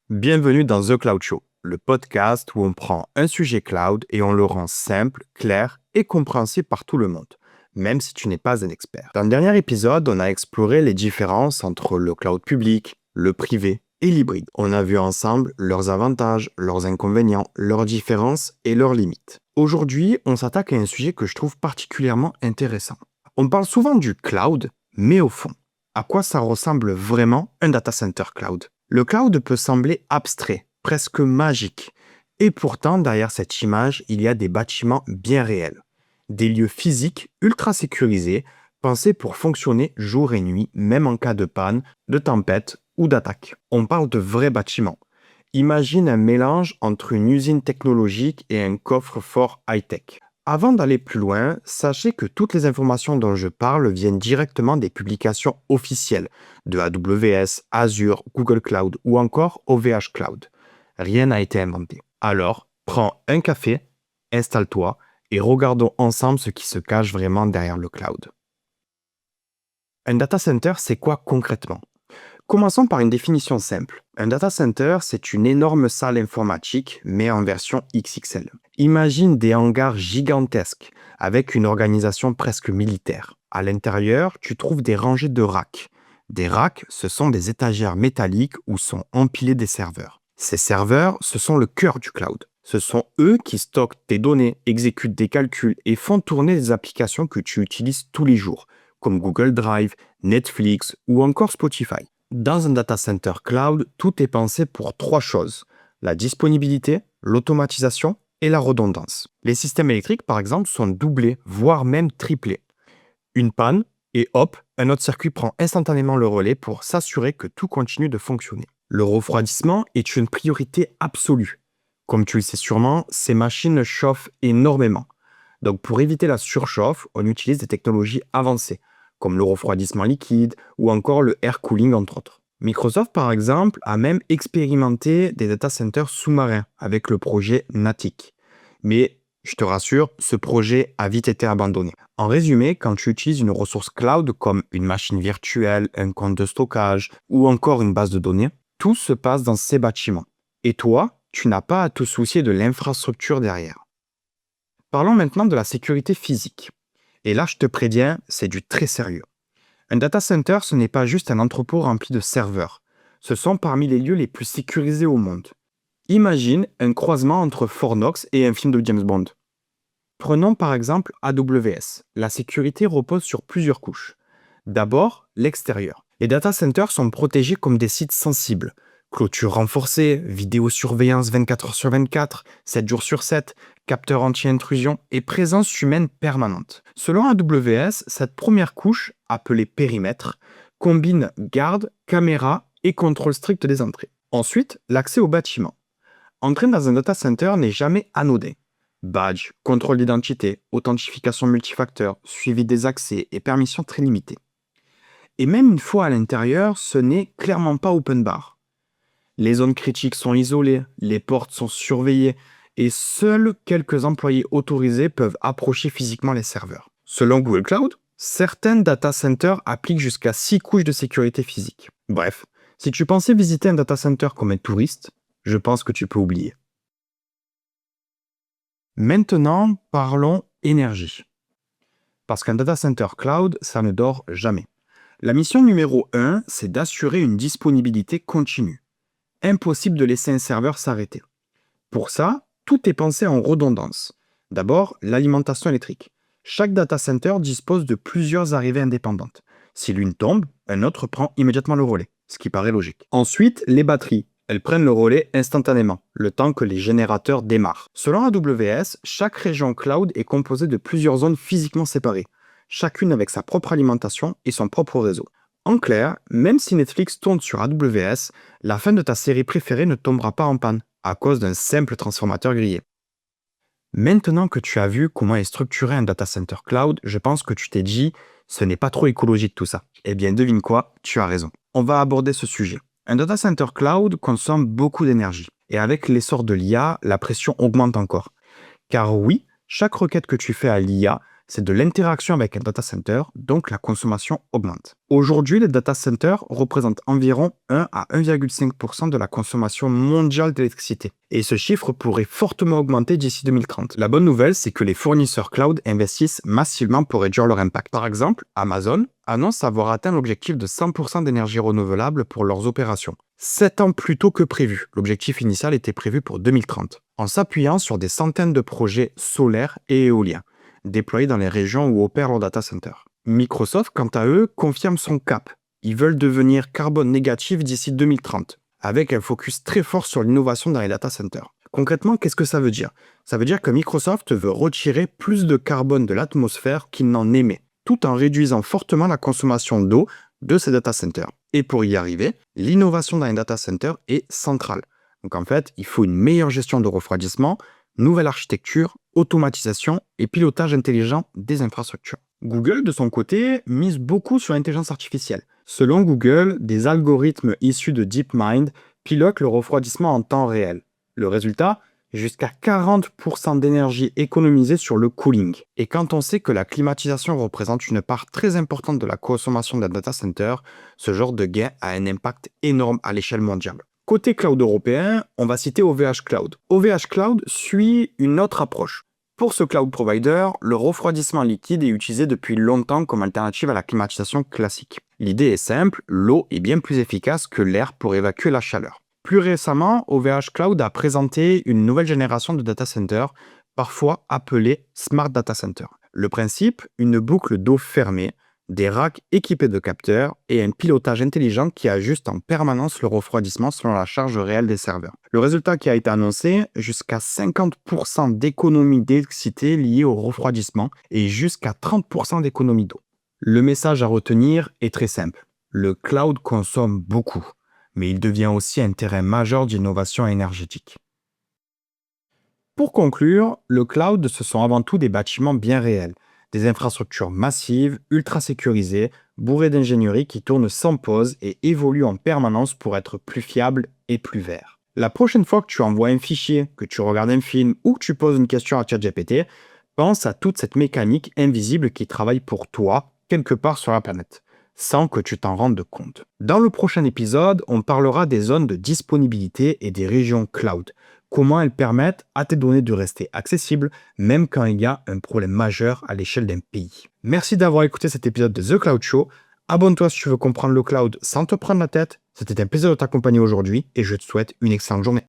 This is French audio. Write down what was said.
Bienvenue dans The Cloud Show, le podcast où on prend un sujet cloud et on le rend simple, clair et compréhensible par tout le monde, même si tu n'es pas un expert. Dans le dernier épisode, on a exploré les différences entre le cloud public, le privé et l'hybride. On a vu ensemble leurs avantages, leurs inconvénients, leurs différences et leurs limites. Aujourd'hui, on s'attaque à un sujet que je trouve particulièrement intéressant. On parle souvent du cloud, mais au fond, à quoi ça ressemble vraiment un data center cloud ? Le cloud peut sembler abstrait, presque magique. Et pourtant, derrière cette image, il y a des bâtiments bien réels. Des lieux physiques ultra sécurisés, pensés pour fonctionner jour et nuit, même en cas de panne, de tempête ou d'attaque. On parle de vrais bâtiments. Imagine un mélange entre une usine technologique et un coffre-fort high-tech. Avant d'aller plus loin, sachez que toutes les informations dont je parle viennent directement des publications officielles de AWS, Azure, Google Cloud ou encore OVH Cloud. Rien n'a été inventé. Alors, prends un café, installe-toi et regardons ensemble ce qui se cache vraiment derrière le cloud. Un data center, c'est quoi concrètement ? Commençons par une définition simple. Un data center, c'est une énorme salle informatique, mais en version XXL. Imagine des hangars gigantesques, avec une organisation presque militaire. À l'intérieur, tu trouves des rangées de racks. Des racks, ce sont des étagères métalliques où sont empilés des serveurs. Ces serveurs, ce sont le cœur du cloud. Ce sont eux qui stockent tes données, exécutent des calculs et font tourner des applications que tu utilises tous les jours, comme Google Drive, Netflix ou encore Spotify. Dans un data center cloud, tout est pensé pour trois choses: la disponibilité, l'automatisation et la redondance. Les systèmes électriques, par exemple, sont doublés, voire même triplés. Une panne, et hop, un autre circuit prend instantanément le relais pour s'assurer que tout continue de fonctionner. Le refroidissement est une priorité absolue. Comme tu le sais sûrement, ces machines chauffent énormément. Donc pour éviter la surchauffe, on utilise des technologies avancées, comme le refroidissement liquide ou encore le air cooling entre autres. Microsoft par exemple a même expérimenté des data centers sous-marins avec le projet Natic. Mais je te rassure, ce projet a vite été abandonné. En résumé, quand tu utilises une ressource cloud comme une machine virtuelle, un compte de stockage ou encore une base de données, tout se passe dans ces bâtiments. Et toi, tu n'as pas à te soucier de l'infrastructure derrière. Parlons maintenant de la sécurité physique. Et là, je te préviens, c'est du très sérieux. Un data center, ce n'est pas juste un entrepôt rempli de serveurs. Ce sont parmi les lieux les plus sécurisés au monde. Imagine un croisement entre Fort Knox et un film de James Bond. Prenons par exemple AWS. La sécurité repose sur plusieurs couches. D'abord, l'extérieur. Les data centers sont protégés comme des sites sensibles. Clôture renforcée, vidéosurveillance 24 heures sur 24, 7 jours sur 7, capteurs anti-intrusion et présence humaine permanente. Selon AWS, cette première couche, appelée périmètre, combine garde, caméra et contrôle strict des entrées. Ensuite, l'accès au bâtiment. Entrer dans un data center n'est jamais anodin. Badge, contrôle d'identité, authentification multifacteur, suivi des accès et permissions très limitées. Et même une fois à l'intérieur, ce n'est clairement pas open bar. Les zones critiques sont isolées, les portes sont surveillées et seuls quelques employés autorisés peuvent approcher physiquement les serveurs. Selon Google Cloud, certains data centers appliquent jusqu'à 6 couches de sécurité physique. Bref, si tu pensais visiter un data center comme un touriste, je pense que tu peux oublier. Maintenant, parlons énergie. Parce qu'un data center cloud, ça ne dort jamais. La mission numéro 1, c'est d'assurer une disponibilité continue. Impossible de laisser un serveur s'arrêter. Pour ça, tout est pensé en redondance. D'abord, l'alimentation électrique. Chaque data center dispose de plusieurs arrivées indépendantes. Si l'une tombe, un autre prend immédiatement le relais, ce qui paraît logique. Ensuite, les batteries. Elles prennent le relais instantanément, le temps que les générateurs démarrent. Selon AWS, chaque région cloud est composée de plusieurs zones physiquement séparées, chacune avec sa propre alimentation et son propre réseau. En clair, même si Netflix tourne sur AWS, la fin de ta série préférée ne tombera pas en panne, à cause d'un simple transformateur grillé. Maintenant que tu as vu comment est structuré un data center cloud, je pense que tu t'es dit, ce n'est pas trop écologique tout ça. Eh bien, devine quoi, tu as raison. On va aborder ce sujet. Un data center cloud consomme beaucoup d'énergie. Et avec l'essor de l'IA, la pression augmente encore. Car oui, chaque requête que tu fais à l'IA c'est de l'interaction avec un data center, donc la consommation augmente. Aujourd'hui, les data centers représentent environ 1 à 1,5% de la consommation mondiale d'électricité. Et ce chiffre pourrait fortement augmenter d'ici 2030. La bonne nouvelle, c'est que les fournisseurs cloud investissent massivement pour réduire leur impact. Par exemple, Amazon annonce avoir atteint l'objectif de 100% d'énergie renouvelable pour leurs opérations. 7 ans plus tôt que prévu. L'objectif initial était prévu pour 2030. En s'appuyant sur des centaines de projets solaires et éoliens déployés dans les régions où opèrent leurs data centers. Microsoft, quant à eux, confirme son cap. Ils veulent devenir carbone négatif d'ici 2030, avec un focus très fort sur l'innovation dans les data centers. Concrètement, qu'est-ce que ça veut dire? Ça veut dire que Microsoft veut retirer plus de carbone de l'atmosphère qu'il n'en émet, tout en réduisant fortement la consommation d'eau de ces data centers. Et pour y arriver, l'innovation dans les data centers est centrale. Donc en fait, il faut une meilleure gestion de refroidissement, nouvelle architecture, automatisation et pilotage intelligent des infrastructures. Google, de son côté, mise beaucoup sur l'intelligence artificielle. Selon Google, des algorithmes issus de DeepMind pilotent le refroidissement en temps réel. Le résultat, jusqu'à 40% d'énergie économisée sur le cooling. Et quand on sait que la climatisation représente une part très importante de la consommation d'un data center, ce genre de gain a un impact énorme à l'échelle mondiale. Côté cloud européen, on va citer OVH Cloud. OVH Cloud suit une autre approche. Pour ce cloud provider, le refroidissement liquide est utilisé depuis longtemps comme alternative à la climatisation classique. L'idée est simple, l'eau est bien plus efficace que l'air pour évacuer la chaleur. Plus récemment, OVH Cloud a présenté une nouvelle génération de data centers, parfois appelée Smart Data Center. Le principe, une boucle d'eau fermée, des racks équipés de capteurs et un pilotage intelligent qui ajuste en permanence le refroidissement selon la charge réelle des serveurs. Le résultat qui a été annoncé, jusqu'à 50% d'économie d'électricité liée au refroidissement et jusqu'à 30% d'économie d'eau. Le message à retenir est très simple. Le cloud consomme beaucoup, mais il devient aussi un terrain majeur d'innovation énergétique. Pour conclure, le cloud, ce sont avant tout des bâtiments bien réels, des infrastructures massives, ultra sécurisées, bourrées d'ingénierie qui tournent sans pause et évoluent en permanence pour être plus fiables et plus verts. La prochaine fois que tu envoies un fichier, que tu regardes un film ou que tu poses une question à ChatGPT, pense à toute cette mécanique invisible qui travaille pour toi, quelque part sur la planète, sans que tu t'en rendes compte. Dans le prochain épisode, on parlera des zones de disponibilité et des régions cloud. Comment elles permettent à tes données de rester accessibles, même quand il y a un problème majeur à l'échelle d'un pays. Merci d'avoir écouté cet épisode de The Cloud Show. Abonne-toi si tu veux comprendre le cloud sans te prendre la tête. C'était un plaisir de t'accompagner aujourd'hui et je te souhaite une excellente journée.